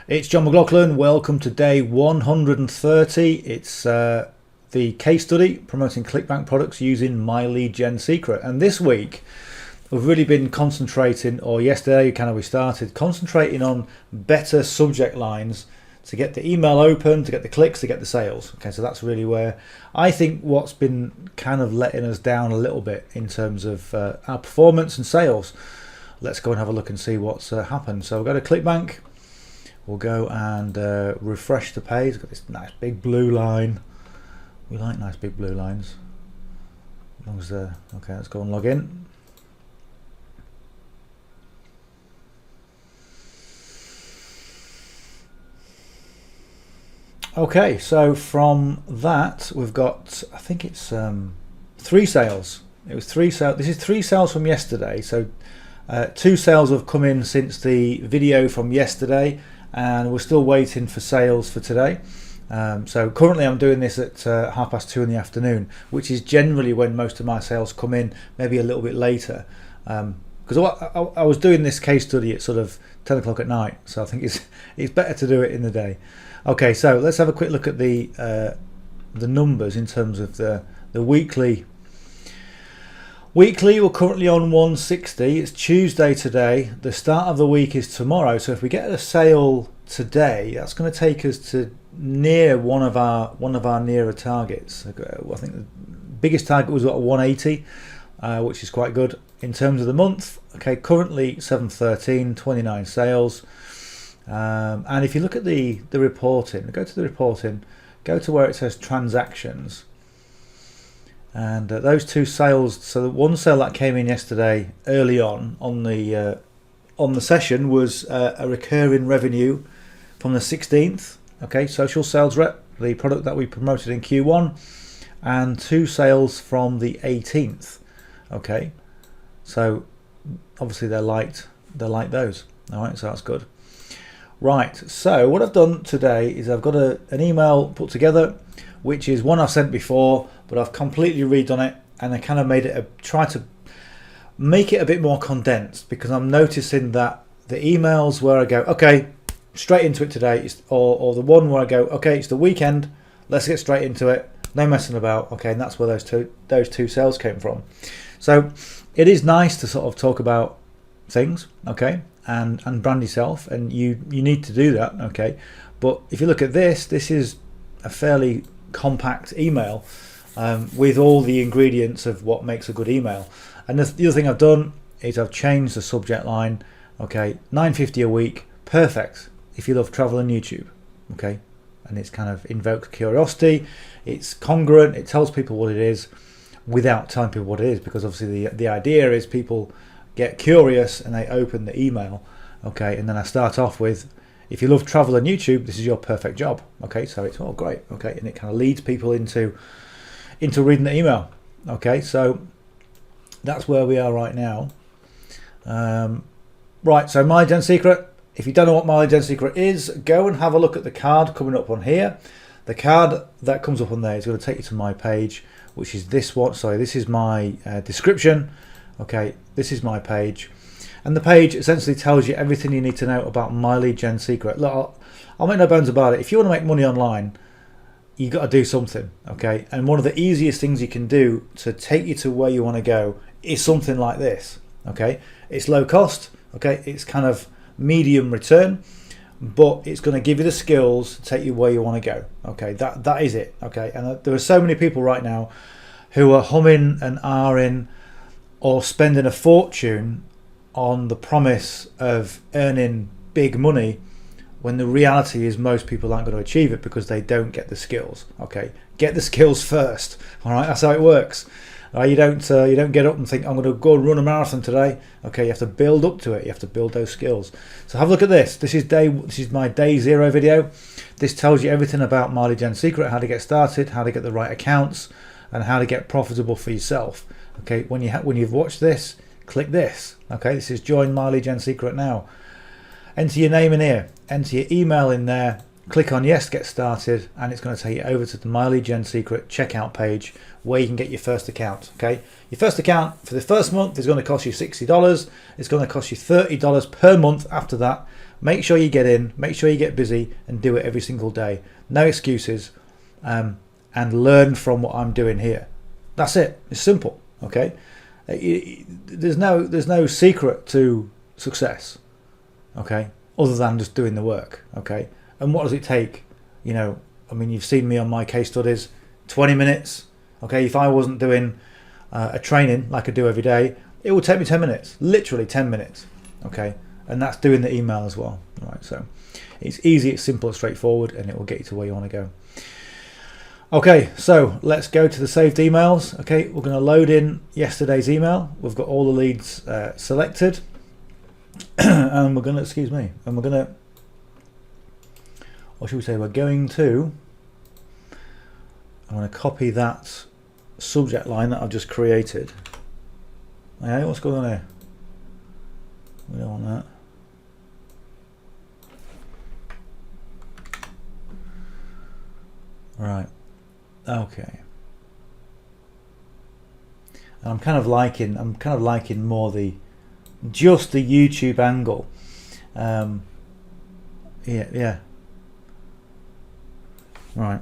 It's John McLauchlan. Welcome to day 130. It's the case study promoting Clickbank products using My Lead Gen Secret. And this week we've really been concentrating, or yesterday we started concentrating on better subject lines to get the email open, to get the clicks, to get the sales. Okay, so that's really where I think what's been kind of letting us down a little bit in terms of our performance and sales. Let's go and have a look and see what's happened. So we'll go to Clickbank. We'll go and refresh the page. Got this nice big blue line. We like nice big blue lines. As long as okay, let's go and log in. Okay, so from that we've got, I think it's 3 sales. It was 3 sales. This is 3 sales from yesterday. So 2 sales have come in since the video from yesterday, and we're still waiting for sales for today. So currently I'm doing this at 2:30 in the afternoon, which is generally when most of my sales come in, maybe a little bit later. Because I was doing this case study at sort of 10 o'clock at night, so I think it's better to do it in the day. Okay, so let's have a quick look at the numbers in terms of the weekly. Weekly, we're currently on 160. It's Tuesday today. The start of the week is tomorrow. So if we get a sale today, that's going to take us to near one of our nearer targets. I think the biggest target was at 180, which is quite good in terms of the month. Okay, currently 713, 29 sales. And if you look at the reporting, go to the reporting, go to where it says transactions. And those 2 sales, so the one sale that came in yesterday early on the session was a recurring revenue from the 16th. Okay, social sales rep, the product that we promoted in Q1, and 2 sales from the 18th. Okay, so obviously they liked those. All right, so that's good. Right, so what I've done today is I've got an email put together, which is one I've sent before, but I've completely redone it, and I kind of made it try to make it a bit more condensed, because I'm noticing that the emails where I go, okay, straight into it today, or the one where I go, okay, it's the weekend, let's get straight into it, no messing about. Okay, and that's where those two sales came from. So it is nice to sort of talk about things, okay, and brand yourself, and you need to do that, okay. But if you look at this is a fairly compact email with all the ingredients of what makes a good email. And the other thing I've done is I've changed the subject line. Okay, $9.50 a week, perfect if you love travel and YouTube. Okay, and it's kind of invokes curiosity, it's congruent, it tells people what it is without telling people what it is, because obviously the idea is people get curious and they open the email. Okay, and then I start off with, if you love travel and YouTube, this is your perfect job. Okay, so it's all great. Okay, and it kind of leads people into reading the email. Okay, so that's where we are right now. Right, so My Lead Gen Secret. If you don't know what My Lead Gen Secret is, go and have a look at the card coming up on here. The card that comes up on there is going to take you to my page, which is this one. Sorry, this is my description. Okay, this is my page. And the page essentially tells you everything you need to know about My Lead Gen Secret. Look, I'll make no bones about it. If you want to make money online, you got to do something, okay? And one of the easiest things you can do to take you to where you want to go is something like this, okay? It's low cost, okay? It's kind of medium return, but it's going to give you the skills to take you where you want to go, okay? That is it, okay? And there are so many people right now who are humming and ahhing or spending a fortune on the promise of earning big money, when the reality is most people aren't going to achieve it because they don't get the skills. Okay, get the skills first. All right, that's how it works. You don't get up and think, I'm going to go and run a marathon today. Okay, you have to build up to it. You have to build those skills. So have a look at this. This is my day 0 video. This tells you everything about My Lead Gen Secret, how to get started, how to get the right accounts, and how to get profitable for yourself. Okay, when you've watched this, click this. Okay, this is Join My Lead Gen Secret now. Enter your name in here, enter your email in there, click on yes, get started, and it's going to take you over to the My Lead Gen Secret checkout page where you can get your first account. Okay, your first account for the first month is going to cost you $60. It's going to cost you $30 per month after that Make sure you get in, make sure you get busy, and do it every single day. No excuses, and learn from what I'm doing here. That's it. It's simple. Okay. There's no secret to success. Okay, other than just doing the work. Okay, and what does it take? You know, I mean, you've seen me on my case studies. 20 minutes. Okay, if I wasn't doing a training like I do every day, it would take me 10 minutes, literally 10 minutes. Okay, and that's doing the email as well. All right, so it's easy, it's simple, it's straightforward, and it will get you to where you want to go. Okay, so let's go to the saved emails. Okay, we're going to load in yesterday's email. We've got all the leads selected, and we're going to, or should we say, I'm going to copy that subject line that I've just created. Okay, what's going on here? We don't want that. Right. Okay. And I'm kind of liking more just the YouTube angle. Yeah. Right.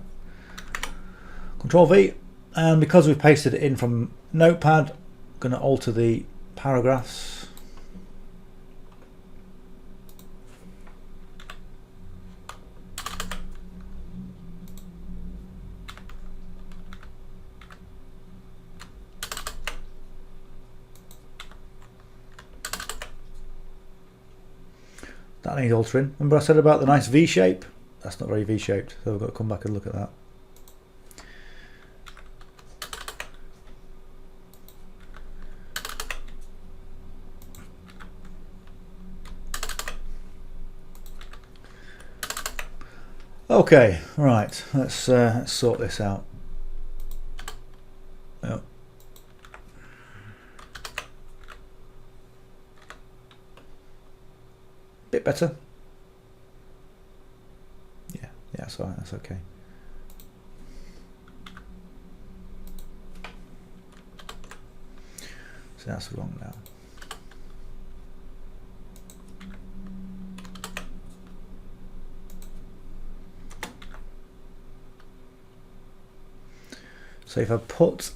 Control V, and because we've pasted it in from Notepad, I'm going to alter the paragraphs. That needs altering. Remember I said about the nice V shape? That's not very V shaped, so we've got to come back and look at that. Okay, right, let's sort this out. Oh. Bit better. Yeah, that's all right, that's okay. So that's wrong now. So if I put,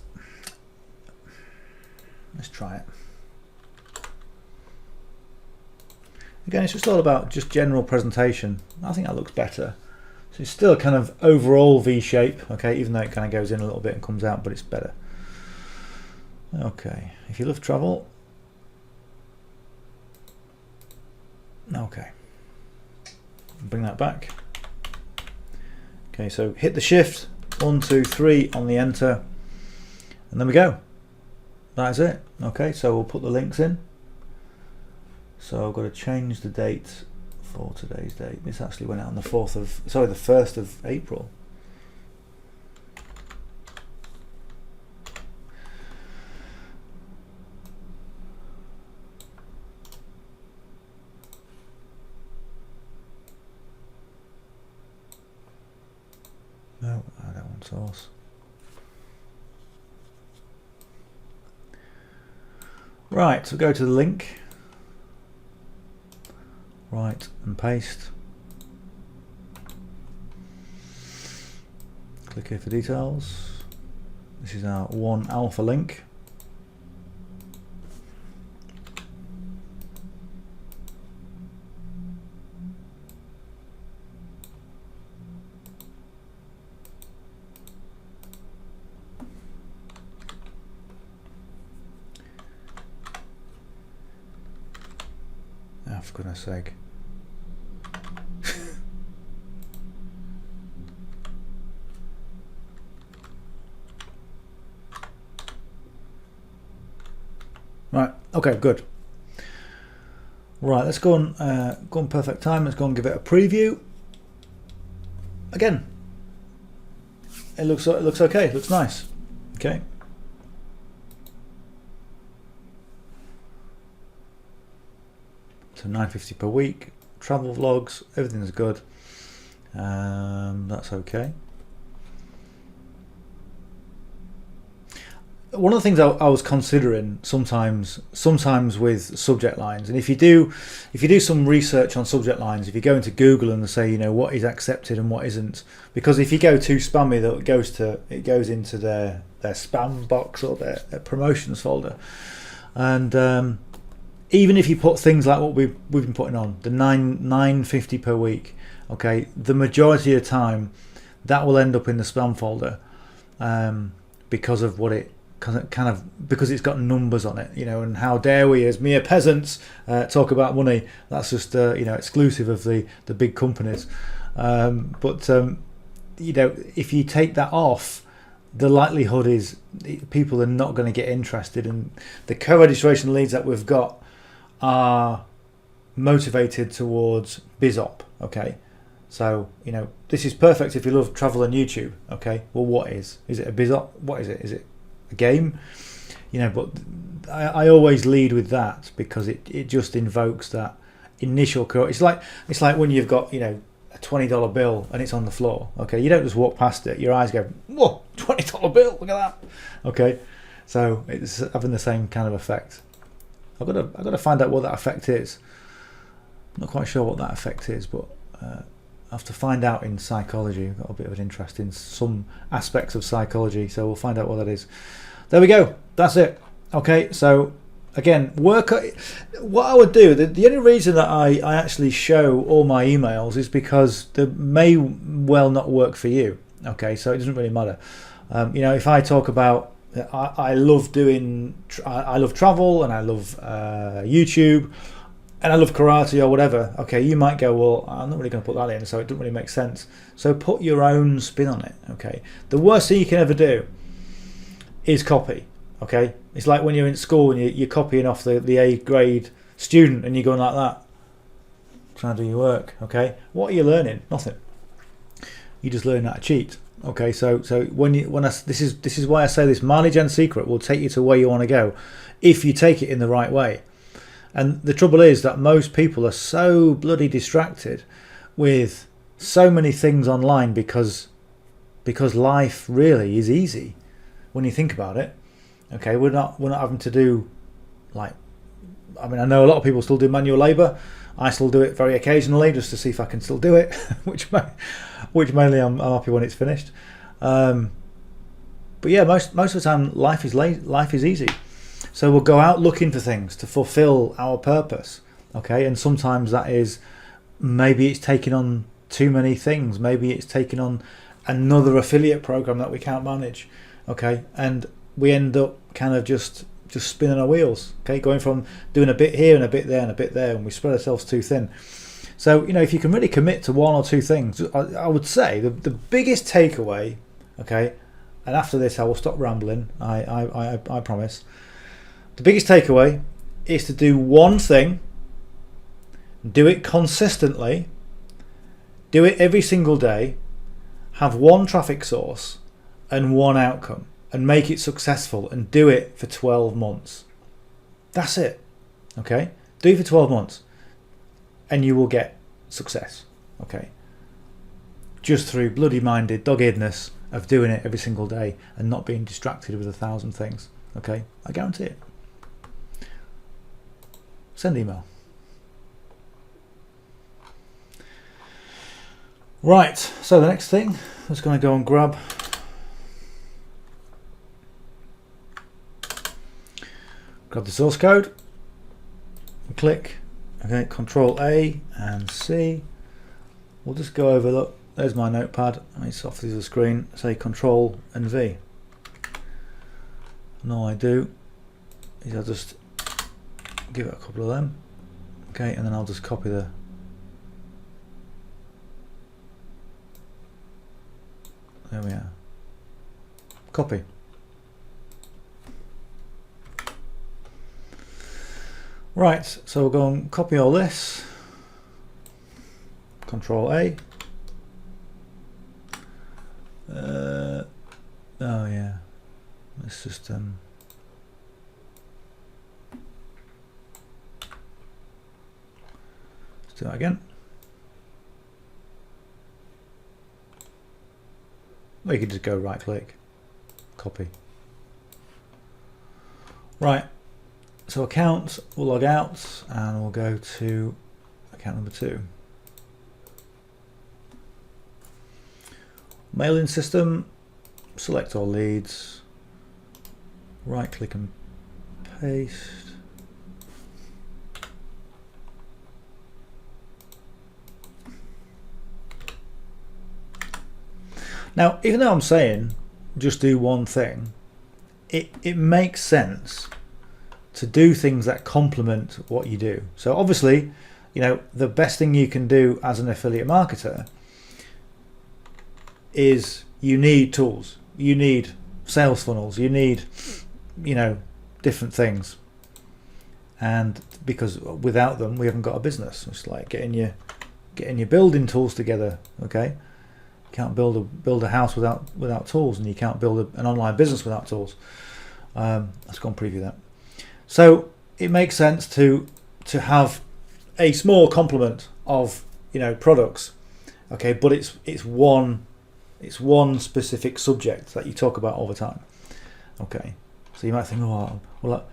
let's try it. Again, it's just all about just general presentation. I think that looks better. So it's still kind of overall V shape, okay, even though it kind of goes in a little bit and comes out, but it's better. Okay, if you love travel. Okay, bring that back. Okay, so hit the shift, 1, 2, 3 on the enter, and then we go. That is it. Okay, so we'll put the links in. So I've got to change the date for today's date. This actually went out on the 1st of April. No, I don't want source. Right, so go to the link. Right, and paste. Click here for details. This is our 1 alpha link. Oh, for goodness sake. Right, okay, good. Right, let's go on perfect time. Let's go and give it a preview. Again, it looks okay. It looks nice. Okay. So $9.50 per week. Travel vlogs. Everything's good. That's okay. one of the things I was considering sometimes with subject lines, and if you do some research on subject lines, if you go into Google and say, you know, what is accepted and what isn't, because if you go too spammy, it goes into their spam box or their promotions folder, and even if you put things like what we've been putting on, the $9.50 per week, okay, the majority of the time that will end up in the spam folder, because of what it because it's got numbers on it, you know, and how dare we as mere peasants talk about money? That's just you know, exclusive of the big companies. But you know, if you take that off, the likelihood is people are not going to get interested, and the co-registration leads that we've got are motivated towards BizOp. Okay, so you know, this is perfect if you love travel and YouTube. Okay, well, what is it a BizOp? What is it? Is it a game? You know, but I always lead with that because it just invokes that initial. It's like when you've got, you know, a $20 bill and it's on the floor. Okay, you don't just walk past it. Your eyes go, whoa, $20 bill, look at that. Okay, so it's having the same kind of effect. I've got to find out what that effect is. I'm not quite sure what that effect is, but I have to find out in psychology. I've got a bit of an interest in some aspects of psychology, so we'll find out what that is. There we go. That's it. Okay, so again, what I would do, the only reason that I actually show all my emails is because they may well not work for you. Okay, so it doesn't really matter. You know, if I talk about, I love travel, and I love YouTube, and I love karate or whatever. Okay, you might go, well, I'm not really going to put that in, so it doesn't really make sense. So put your own spin on it. Okay, the worst thing you can ever do is copy. Okay, it's like when you're in school and you're copying off the A grade student and you're going like that, trying to do your work. Okay, what are you learning? Nothing. You just learn how to cheat. Okay, so this is why I say this mileage and secret will take you to where you want to go if you take it in the right way. And the trouble is that most people are so bloody distracted with so many things online because life really is easy when you think about it. Okay, we're not having to do, like, I mean, I know a lot of people still do manual labour. I still do it very occasionally just to see if I can still do it, which mainly I'm happy when it's finished. But yeah, most of the time life is easy. So we'll go out looking for things to fulfill our purpose. Okay, and sometimes that is, maybe it's taking on too many things. Maybe it's taking on another affiliate program that we can't manage. Okay, and we end up kind of just spinning our wheels. Okay, going from doing a bit here and a bit there and a bit there, and we spread ourselves too thin. So, you know, if you can really commit to one or two things, I would say the biggest takeaway, okay, and after this I will stop rambling, I promise. The biggest takeaway is to do one thing, do it consistently, do it every single day, have one traffic source and one outcome, and make it successful, and do it for 12 months. That's it. Okay? Do it for 12 months and you will get success. Okay? Just through bloody minded doggedness of doing it every single day and not being distracted with 1,000 things. Okay? I guarantee it. Send email. Right, so the next thing, I'm just going to go and grab the source code and click. Okay, Control A and C. We'll just go over, look, there's my notepad. Let me soften the screen, say Control and V. And all I do is I'll just give it a couple of them. Okay, and then I'll just copy the there we are. Copy. Right, so we'll go and copy all this. Control A. Oh yeah. Let's just let's do that again. Or you could just go right click, copy. Right, so account, we'll log out and we'll go to account number 2. Mailing system, select all leads, right click and paste. Now, even though I'm saying just do one thing, it makes sense to do things that complement what you do. So obviously, you know, the best thing you can do as an affiliate marketer is you need tools, you need sales funnels, you need, you know, different things. And because without them, we haven't got a business. It's like getting your building tools together. Okay, you can't build a house without tools, and you can't build an online business without tools. Let's go and preview that. So it makes sense to have a small complement of, you know, products. Okay, but it's one specific subject that you talk about all the time. Okay, so you might think, oh, well,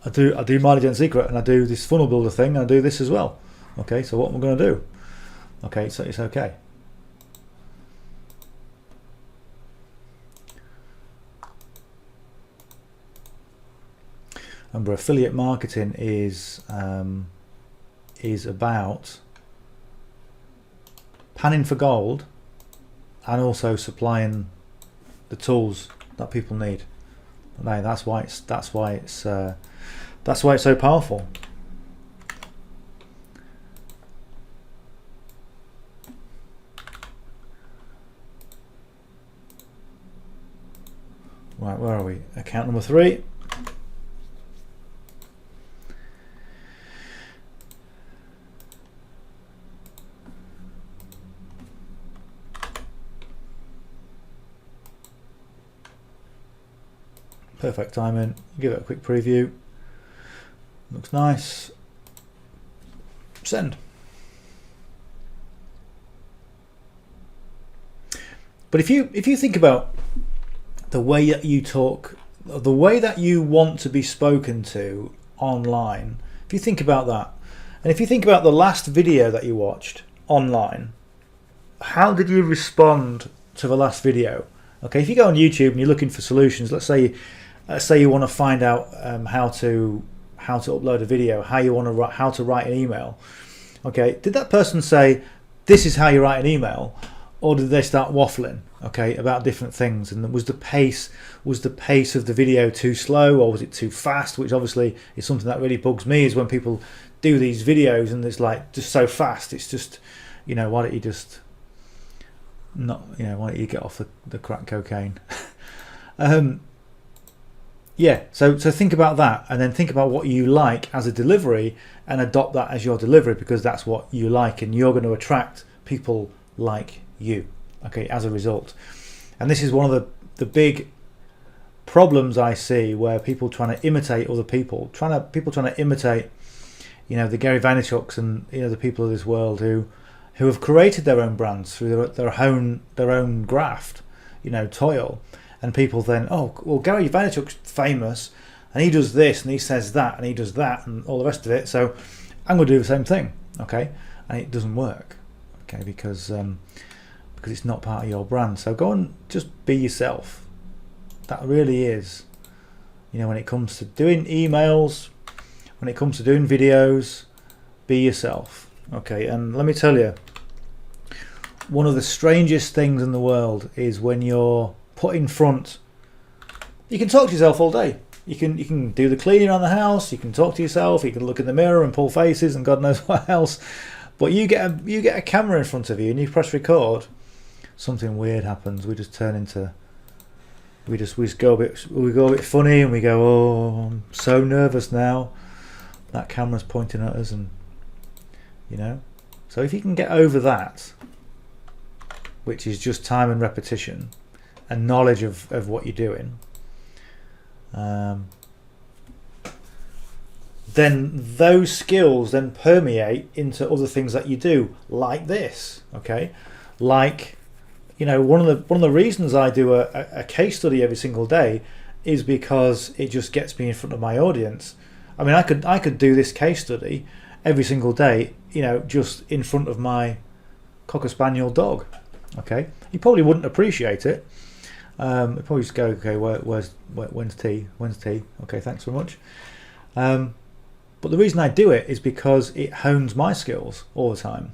I do My Legend Secret, and I do this funnel builder thing, and I do this as well. Okay, so what am I going to do? Okay, so it's okay. Remember, affiliate marketing is about panning for gold and also supplying the tools that people need. Okay, that's why it's so powerful. Right, where are we? Account number 3. Perfect timing. Give it a quick preview. Looks nice. Send. But if you think about the way that you talk, the way that you want to be spoken to online, if you think about that, and if you think about the last video that you watched online, how did you respond to the last video? Okay, if you go on YouTube and you're looking for solutions, let's say you want to find out how to upload a video, how to write an email. Okay, did that person say this is how you write an email, or did they start waffling, okay, about different things? And was the pace of the video too slow, or was it too fast? Which obviously is something that really bugs me, is when people do these videos and it's like just so fast. It's just, you know, why don't you just not, you know, why don't you get off the crack cocaine? Yeah, so think about that, and then think about what you like as a delivery and adopt that as your delivery, because that's what you like, and you're going to attract people like you, okay, as a result. And this is one of the big problems I see, where people trying to imitate other people, trying to imitate, you know, the Gary Vaynerchuks and, you know, the people of this world who have created their own brands through their own graft, you know, toil. And people then, oh, well, Gary Vaynerchuk's famous, and he does this, and he says that, and he does that, and all the rest of it. So I'm going to do the same thing, okay? And it doesn't work, okay, because it's not part of your brand. So go and just be yourself. That really is, you know, when it comes to doing emails, when it comes to doing videos, be yourself, okay? And let me tell you, one of the strangest things in the world is when you're put in front. You can talk to yourself all day. You can do the cleaning around the house. You can talk to yourself. You can look in the mirror and pull faces and God knows what else. But you get a camera in front of you and you press record. Something weird happens. We just turn into. We go a bit funny, and we go, oh, I'm so nervous now. That camera's pointing at us, and you know. So if you can get over that, which is just time and repetition and knowledge of what you're doing, then those skills then permeate into other things that you do, like this, okay? Like, you know, one of the reasons I do a case study every single day is because it just gets me in front of my audience. I mean, I could do this case study every single day, you know, just in front of my Cocker Spaniel dog. Okay, he probably wouldn't appreciate it. He'd probably just go, okay, when's tea? When's tea? Okay, thanks very much. But the reason I do it is because it hones my skills all the time.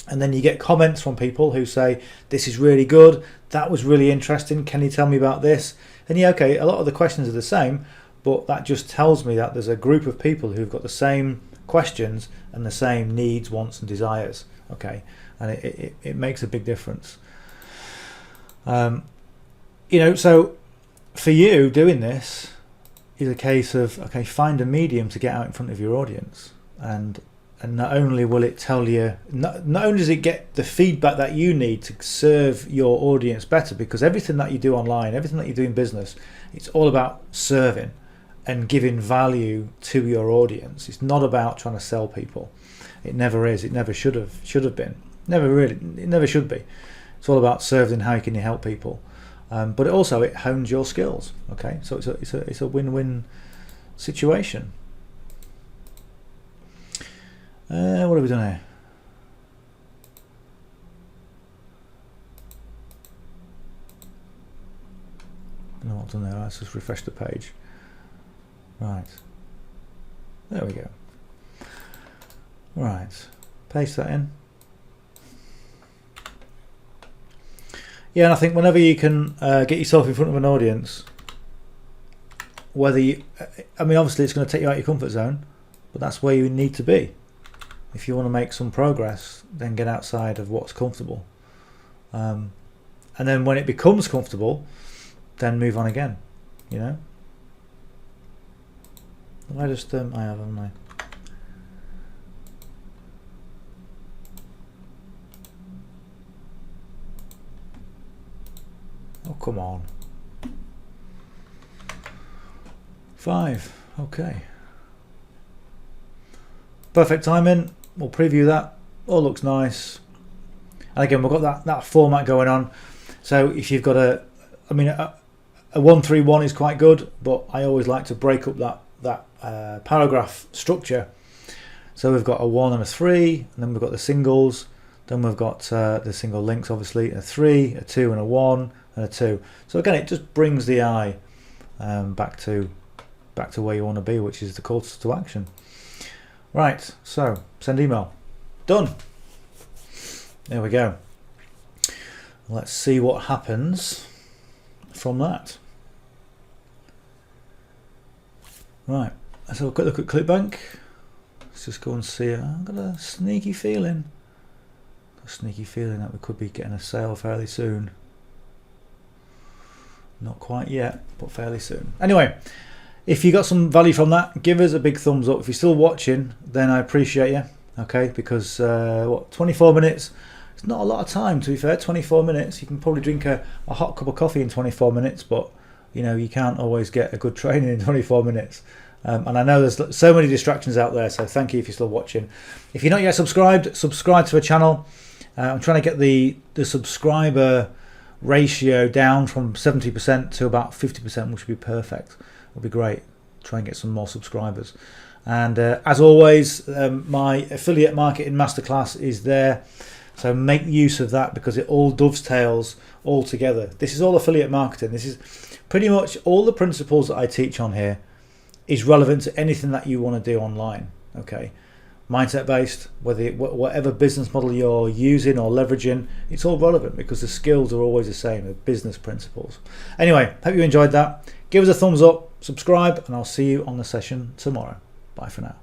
And then you get comments from people who say, this is really good, that was really interesting, can you tell me about this? And yeah, okay, a lot of the questions are the same, but that just tells me that there's a group of people who've got the same questions and the same needs, wants and desires. Okay, and it makes a big difference. You know, so for you, doing this is a case of, okay, find a medium to get out in front of your audience, and not only will it tell you, not only does it get the feedback that you need to serve your audience better, because everything that you do online, everything that you do in business, it's all about serving and giving value to your audience. It's not about trying to sell people. It never is. It never should have been. It never should be. It's all about serving. How can you help people? But it hones your skills. Okay, so it's a win-win situation. What have we done here? I don't know what I've done there. Let's just refresh the page. Right, there we go. Right, paste that in. Yeah, and I think whenever you can get yourself in front of an audience, whether you, I mean, obviously it's going to take you out of your comfort zone, but that's where you need to be. If you want to make some progress, then get outside of what's comfortable. And then when it becomes comfortable, then move on again, you know? I just, I have, haven't I? Oh, come on. 5, okay. Perfect timing. We'll preview that. All looks nice. And again, we've got that format going on. So if you've got a 1-3-1 is quite good, but I always like to break up that paragraph structure. So we've got a 1 and a 3, and then we've got the singles. Then we've got the single links, obviously, a 3, a 2, and a 1, and a 2. So again, it just brings the eye back to where you want to be, which is the call to action. Right, so send email. Done. There we go. Let's see what happens from that. Right, let's have a quick look at Clickbank. Let's just go and see. I've got a sneaky feeling. That we could be getting a sale fairly soon. Not quite yet, but fairly soon. Anyway, if you got some value from that, give us a big thumbs up. If you're still watching, then I appreciate you. Okay, because 24 minutes, it's not a lot of time, to be fair. 24 minutes, you can probably drink a hot cup of coffee in 24 minutes, but you know, you can't always get a good training in 24 minutes. And I know there's so many distractions out there, so thank you if you're still watching. If you're not yet subscribed, subscribe to the channel. I'm trying to get the subscriber ratio down from 70% to about 50%, which would be perfect. Would be great. Try and get some more subscribers. And as always, my affiliate marketing masterclass is there, so make use of that, because it all dovetails all together. This is all affiliate marketing. This is pretty much all the principles that I teach on here is relevant to anything that you want to do online. Okay, mindset based, whatever business model you're using or leveraging, it's all relevant because the skills are always the same, the business principles. Anyway, hope you enjoyed that. Give us a thumbs up, subscribe, and I'll see you on the session tomorrow. Bye for now.